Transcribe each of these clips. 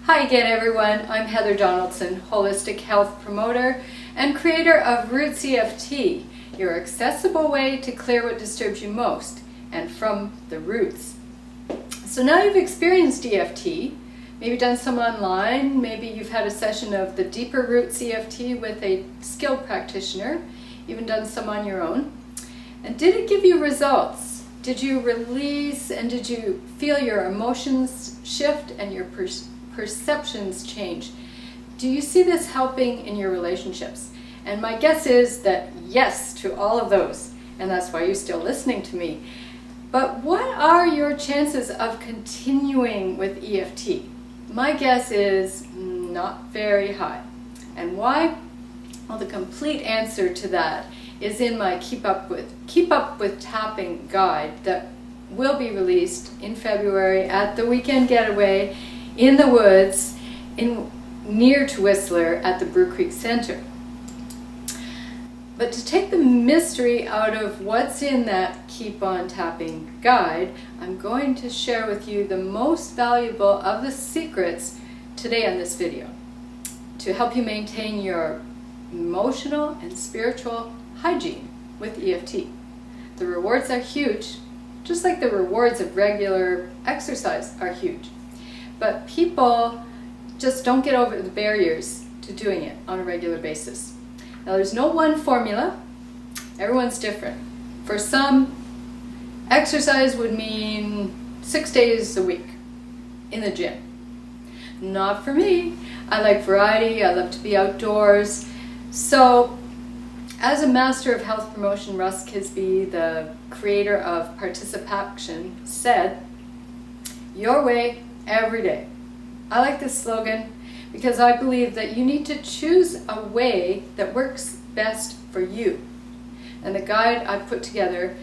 Hi again everyone, I'm Heather Donaldson, holistic health promoter and creator of RootsEFT, your accessible way to clear what disturbs you most and from the roots. So now you've experienced EFT, maybe done some online, maybe you've had a session of the deeper RootsEFT with a skilled practitioner, even done some on your own. And did it give you results? Did you release and did you feel your emotions shift and your perceptions change? Do you see this helping in your relationships? And my guess is that yes to all of those, and that's why you're still listening to me. But what are your chances of continuing with EFT? My guess is not very high. And why? Well, the complete answer to that is in my Keep Up with Tapping guide that will be released in February at the weekend getaway in the woods near to Whistler at the Brew Creek Center. But to take the mystery out of what's in that Keep On Tapping guide, I'm going to share with you the most valuable of the secrets today on this video to help you maintain your emotional and spiritual hygiene with EFT. The rewards are huge, just like the rewards of regular exercise are huge. But people just don't get over the barriers to doing it on a regular basis. Now there's no one formula, everyone's different. For some, exercise would mean 6 days a week in the gym. Not for me. I like variety, I love to be outdoors. So as a master of health promotion, Russ Kisby, the creator of Participation, said, your way, every day. I like this slogan because I believe that you need to choose a way that works best for you. And the guide I've put together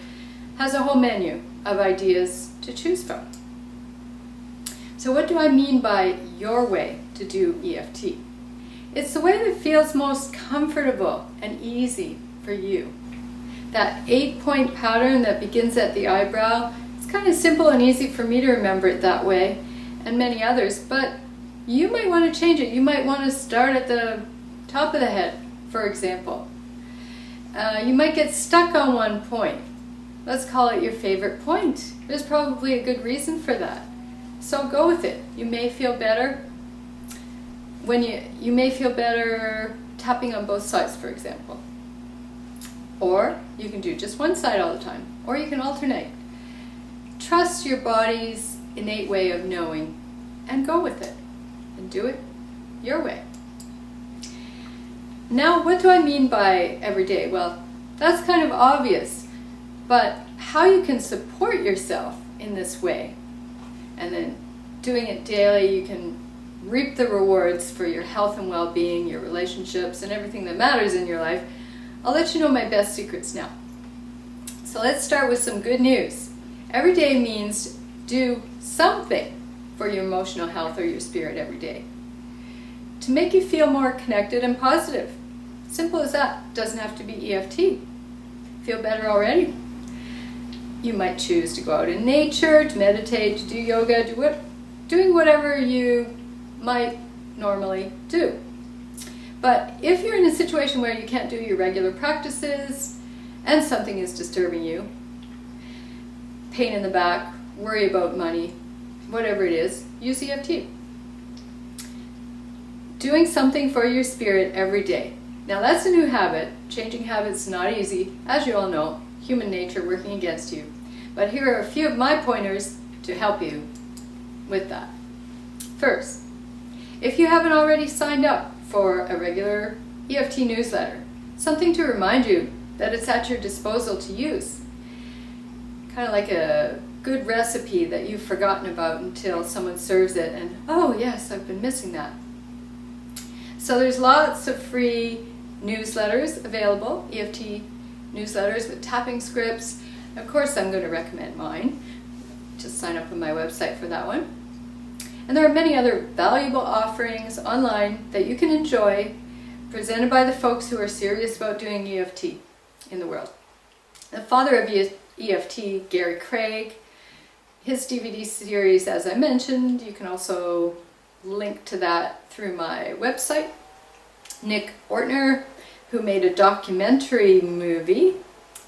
has a whole menu of ideas to choose from. So what do I mean by your way to do EFT? It's the way that feels most comfortable and easy for you. That 8-point pattern that begins at the eyebrow, it's kind of simple and easy for me to remember it that way, and many others, but you might want to change it. You might want to start at the top of the head, for example. You might get stuck on one point. Let's call it your favorite point. There's probably a good reason for that. So go with it. You may feel better when you may feel better tapping on both sides, for example. Or you can do just one side all the time, or you can alternate. Trust your body's innate way of knowing and go with it and do it your way. Now, what do I mean by every day? Well, that's kind of obvious, but how you can support yourself in this way and then doing it daily, you can reap the rewards for your health and well-being, your relationships, and everything that matters in your life. I'll let you know my best secrets now. So let's start with some good news. Every day means do something for your emotional health or your spirit every day to make you feel more connected and positive. Simple as that. Doesn't have to be EFT. Feel better already. You might choose to go out in nature, to meditate, to do yoga, doing whatever you might normally do. But if you're in a situation where you can't do your regular practices and something is disturbing you, pain in the back, worry about money, whatever it is, use EFT. Doing something for your spirit every day. Now that's a new habit. Changing habits is not easy, as you all know, human nature working against you. But here are a few of my pointers to help you with that. First, if you haven't already signed up for a regular EFT newsletter, something to remind you that it's at your disposal to use. Kind of like a good recipe that you've forgotten about until someone serves it and, oh yes, I've been missing that. So there's lots of free newsletters available, EFT newsletters with tapping scripts. Of course, I'm going to recommend mine. Just sign up on my website for that one. And there are many other valuable offerings online that you can enjoy, presented by the folks who are serious about doing EFT in the world. The father of EFT, Gary Craig, his DVD series, as I mentioned, you can also link to that through my website. Nick Ortner, who made a documentary movie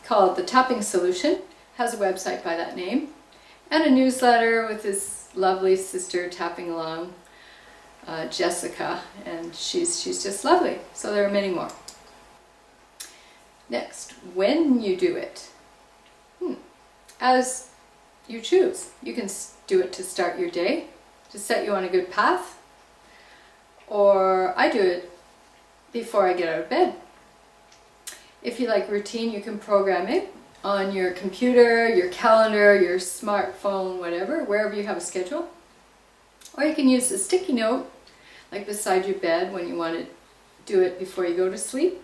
called The Tapping Solution, has a website by that name, and a newsletter with his lovely sister tapping along, Jessica, and she's just lovely. So there are many more. Next, when you do it, as you choose. You can do it to start your day, to set you on a good path, or I do it before I get out of bed. If you like routine, you can program it on your computer, your calendar, your smartphone, whatever, wherever you have a schedule. Or you can use a sticky note, like beside your bed when you want to do it before you go to sleep.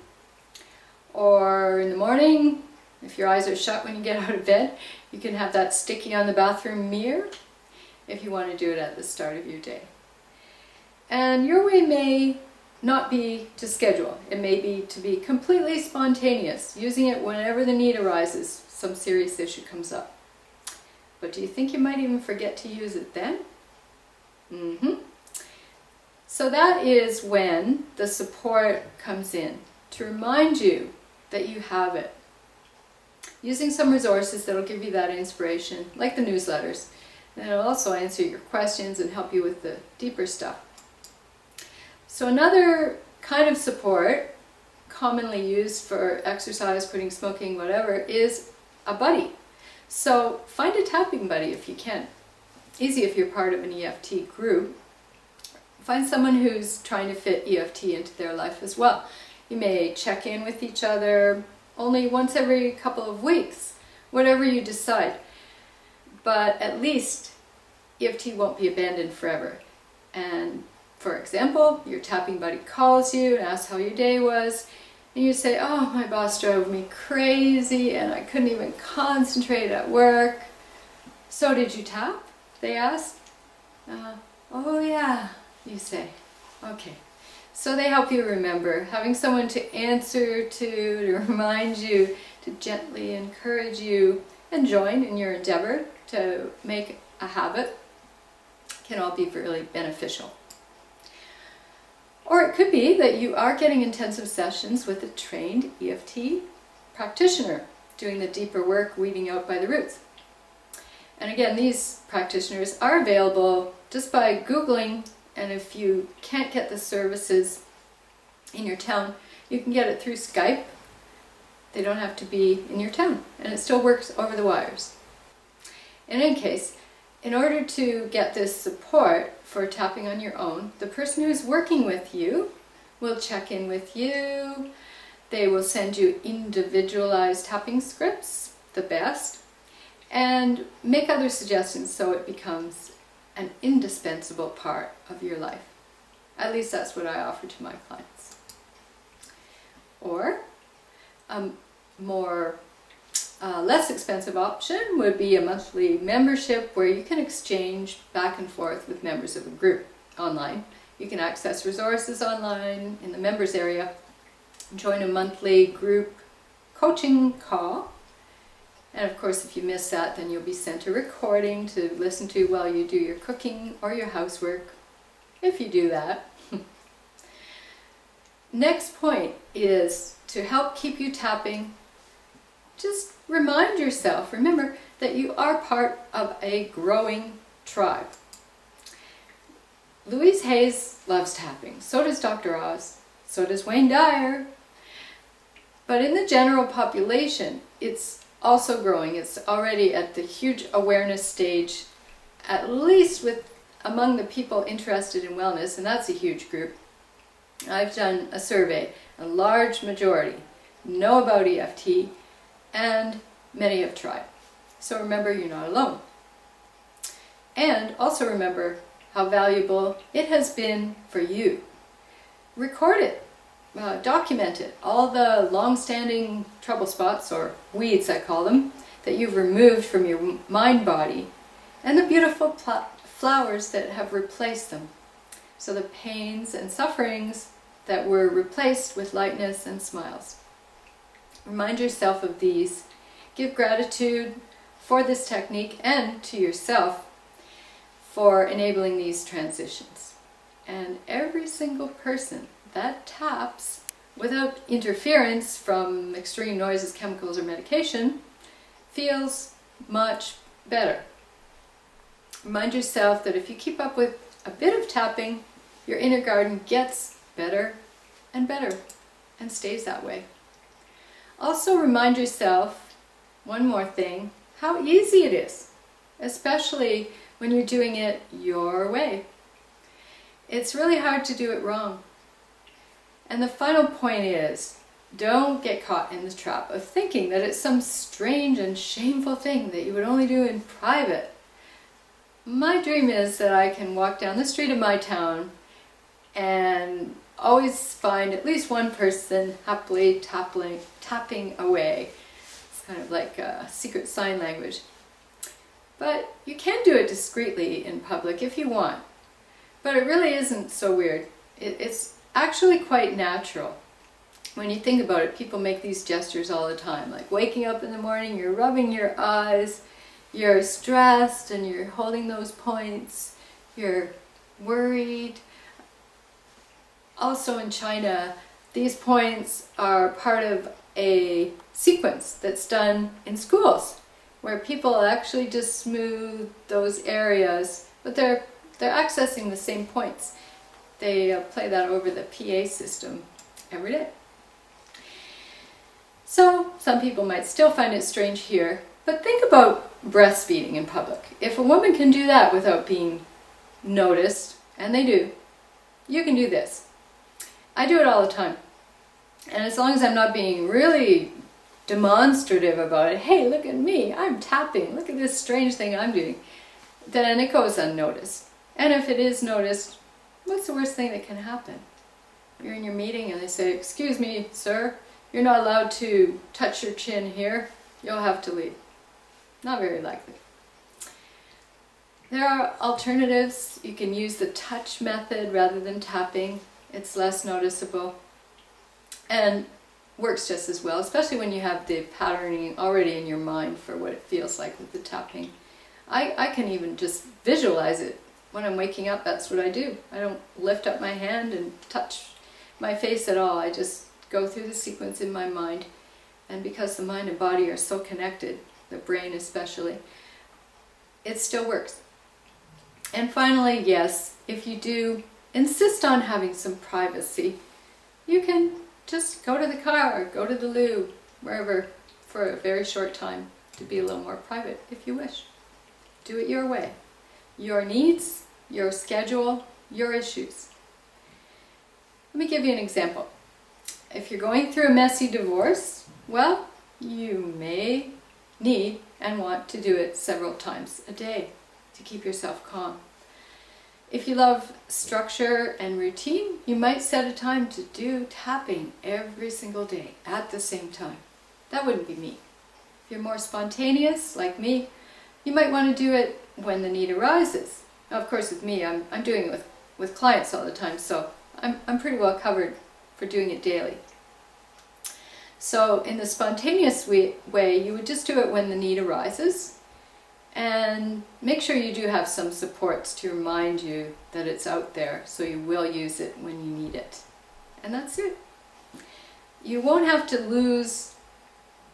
Or in the morning, if your eyes are shut when you get out of bed, you can have that sticky on the bathroom mirror if you want to do it at the start of your day. And your way may not be to schedule. It may be to be completely spontaneous, using it whenever the need arises, some serious issue comes up. But do you think you might even forget to use it then? So that is when the support comes in, to remind you that you have it. Using some resources that will give you that inspiration, like the newsletters, and it'll also answer your questions and help you with the deeper stuff. So another kind of support, commonly used for exercise, quitting smoking, whatever, is a buddy. So find a tapping buddy if you can. Easy if you're part of an EFT group. Find someone who's trying to fit EFT into their life as well. You may check in with each other only once every couple of weeks, whatever you decide. But at least EFT won't be abandoned forever. And for example, your tapping buddy calls you and asks how your day was, and you say, "Oh, my boss drove me crazy and I couldn't even concentrate at work." "So did you tap?" they ask. "Oh yeah," you say. Okay. So they help you remember, having someone to answer to remind you, to gently encourage you, and join in your endeavor to make a habit, can all be really beneficial. Or it could be that you are getting intensive sessions with a trained EFT practitioner, doing the deeper work weeding out by the roots. And again, these practitioners are available just by Googling, and if you can't get the services in your town, you can get it through Skype. They don't have to be in your town, and it still works over the wires. In any case, in order to get this support for tapping on your own, the person who's working with you will check in with you. They will send you individualized tapping scripts, the best, and make other suggestions so it becomes an indispensable part of your life. At least that's what I offer to my clients. Or a less expensive option would be a monthly membership where you can exchange back and forth with members of a group online. You can access resources online in the members area, join a monthly group coaching call, and of course if you miss that, then you'll be sent a recording to listen to while you do your cooking or your housework, if you do that. Next point is to help keep you tapping. Just remind yourself, remember that you are part of a growing tribe. Louise Hayes loves tapping, so does Dr. Oz, so does Wayne Dyer. But in the general population, it's also growing. It's already at the huge awareness stage, at least among the people interested in wellness, and that's a huge group. I've done a survey, a large majority know about EFT, and many have tried. So remember, you're not alone. And also remember how valuable it has been for you. Record it, document it, all the long-standing trouble spots, or weeds I call them, that you've removed from your mind body, and the beautiful flowers that have replaced them. So the pains and sufferings that were replaced with lightness and smiles. Remind yourself of these. Give gratitude for this technique and to yourself for enabling these transitions. And every single person that taps without interference from extreme noises, chemicals, or medication feels much better. Remind yourself that if you keep up with a bit of tapping, your inner garden gets better and better and stays that way. Also remind yourself, one more thing, how easy it is, especially when you're doing it your way. It's really hard to do it wrong. And the final point is, don't get caught in the trap of thinking that it's some strange and shameful thing that you would only do in private. My dream is that I can walk down the street of my town and always find at least one person happily tapping away. It's kind of like a secret sign language. But you can do it discreetly in public if you want. But it really isn't so weird. It's actually quite natural. When you think about it, people make these gestures all the time, like waking up in the morning, you're rubbing your eyes, you're stressed and you're holding those points, you're worried. Also in China, these points are part of a sequence that's done in schools, where people actually just smooth those areas, but they're accessing the same points. They play that over the PA system every day. So some people might still find it strange here, but think about breastfeeding in public. If a woman can do that without being noticed, and they do, you can do this. I do it all the time. And as long as I'm not being really demonstrative about it, hey, look at me, I'm tapping, look at this strange thing I'm doing, then it goes unnoticed. And if it is noticed, what's the worst thing that can happen? You're in your meeting and they say, excuse me, sir, you're not allowed to touch your chin here. You'll have to leave. Not very likely. There are alternatives. You can use the touch method rather than tapping. It's less noticeable and works just as well, especially when you have the patterning already in your mind for what it feels like with the tapping. I can even just visualize it. When I'm waking up, that's what I do. I don't lift up my hand and touch my face at all. I just go through the sequence in my mind. And because the mind and body are so connected, the brain especially, it still works. And finally, yes, if you do insist on having some privacy, you can just go to the car, go to the loo, wherever, for a very short time to be a little more private if you wish. Do it your way. Your needs, your schedule, your issues. Let me give you an example. If you're going through a messy divorce, well, you may need and want to do it several times a day to keep yourself calm. If you love structure and routine, you might set a time to do tapping every single day at the same time. That wouldn't be me. If you're more spontaneous, like me, you might want to do it when the need arises. Now, of course, with me, I'm doing it with clients all the time, so I'm pretty well covered for doing it daily. So in the spontaneous way, you would just do it when the need arises, and make sure you do have some supports to remind you that it's out there, so you will use it when you need it. And that's it. You won't have to lose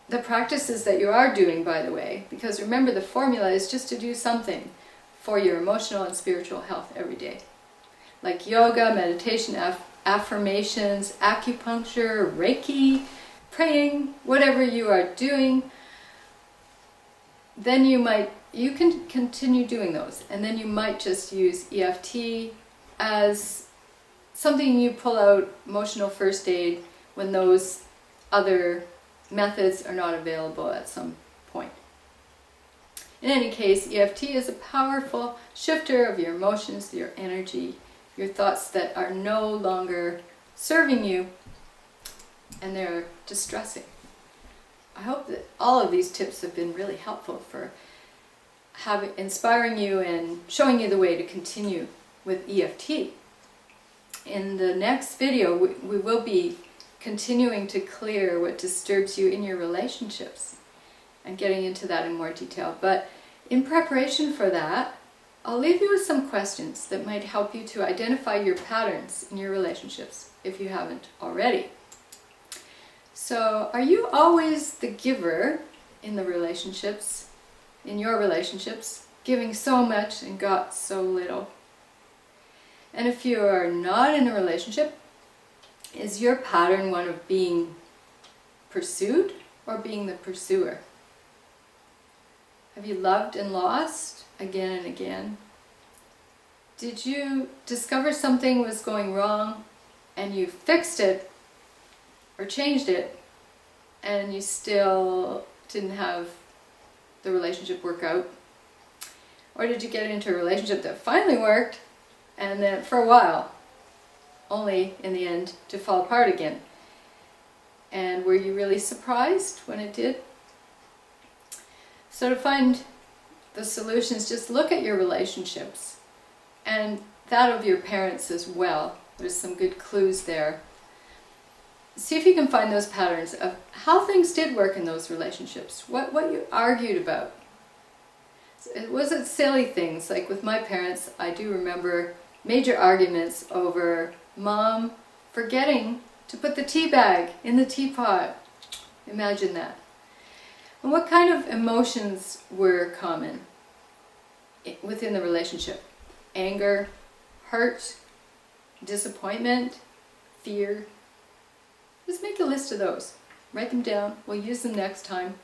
the practices that you are doing, by the way, because remember, the formula is just to do something for your emotional and spiritual health every day. Like yoga, meditation, affirmations, acupuncture, Reiki, praying, whatever you are doing, then you can continue doing those. And then you might just use EFT as something you pull out, emotional first aid, when those other methods are not available at some point. In any case, EFT is a powerful shifter of your emotions, your energy, your thoughts that are no longer serving you and they're distressing. I hope that all of these tips have been really helpful for inspiring you and showing you the way to continue with EFT. In the next video, we will be continuing to clear what disturbs you in your relationships and getting into that in more detail. But in preparation for that, I'll leave you with some questions that might help you to identify your patterns in your relationships if you haven't already. So, are you always the giver in the relationships, in your relationships, giving so much and got so little? And if you are not in a relationship, is your pattern one of being pursued or being the pursuer? Have you loved and lost again and again? Did you discover something was going wrong and you fixed it or changed it and you still didn't have the relationship work out? Or did you get into a relationship that finally worked and then for a while, only in the end to fall apart again? And were you really surprised when it did? So to find the solutions, just look at your relationships and that of your parents as well. There's some good clues there. See if you can find those patterns of how things did work in those relationships, what you argued about. It wasn't silly things, like with my parents, I do remember major arguments over Mom forgetting to put the tea bag in the teapot. Imagine that. And what kind of emotions were common within the relationship? Anger, hurt, disappointment, fear. Just make a list of those. Write them down. We'll use them next time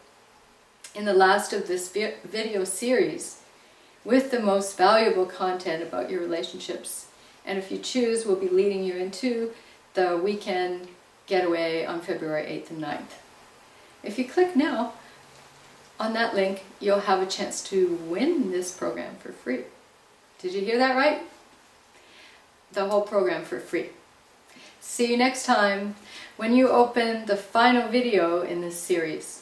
in the last of this video series with the most valuable content about your relationships. And if you choose, we'll be leading you into the weekend getaway on February 8th and 9th. If you click now on that link, you'll have a chance to win this program for free. Did you hear that right? The whole program for free. See you next time when you open the final video in this series.